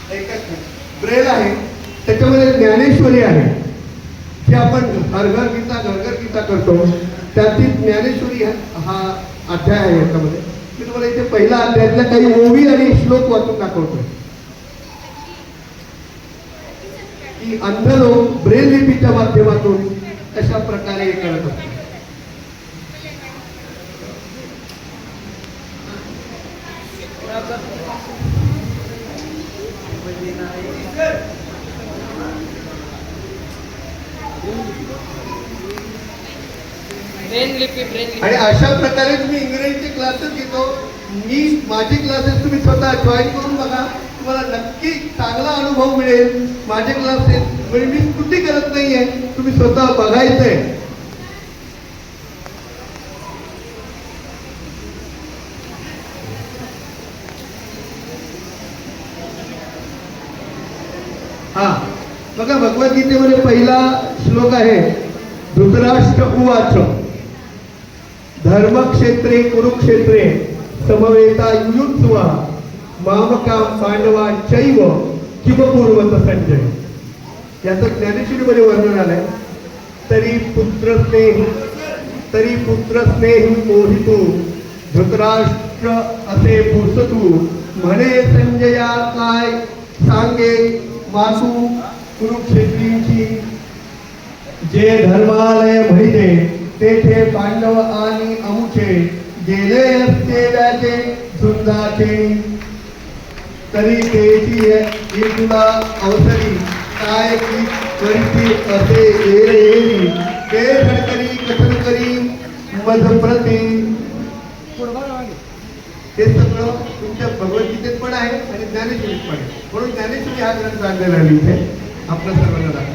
Braille आहे, त्याच्यामध्ये ज्ञानेश्वरी आहे, जे आपण घर गीता करतो, त्यातील ज्ञानेश्वरी हा अध्याय आहे. याच्यामध्ये मी तुम्हाला इथे पहिला अध्यायातल्या काही ओवी आणि श्लोक वाचून दाखवतोय की अंध लोक ब्रेल लिपीच्या माध्यमातून कशा प्रकारे हे करत असतात. आणि अशा प्रकारे तुम्ही इंग्रजीचे क्लासेस घेतो. माझे क्लासेस तुम्ही स्वतः जॉईन करून बघा, तुम्हाला नक्की चांगला अनुभव मिळेल. माझे क्लासेस म्हणजे मी स्तुती करत नाहीये, तुम्ही स्वतः बघायचंय. हा बघा, भगवद्गीतेमध्ये पहिला श्लोक आहे, धृतराष्ट्र उवाच धर्मक्षेत्रे कुरुक्षेत्रे समवेता युयुत्सुवा मामकां पांडवांचैव किमकुर्वत संजय. याचं ज्ञानेश्वरीमध्ये वर्णन आलंय. तरी पुत्रस्नेही मोहितू धृतराष्ट्र असे पुसतू म्हणे संजया काय सांगे मासू कुरुक्षेत्रींची. जे धर्मालय म्हणजे तेथे पांडव आणि अमुचे गेले असते व्याजे झुंजाचे. तरी तेची तुला अवसरी काय करीती असे येरी ते धडकरी कथन करी मधप्रती. हे सगळं तुमच्या भगवद्गीतेत पण आहे आणि ज्ञानेश्वरीत पण आहे. म्हणून ज्ञानेश्वरी हा ग्रंथ आणलेला आहे इथे आपल्या सर्वांना.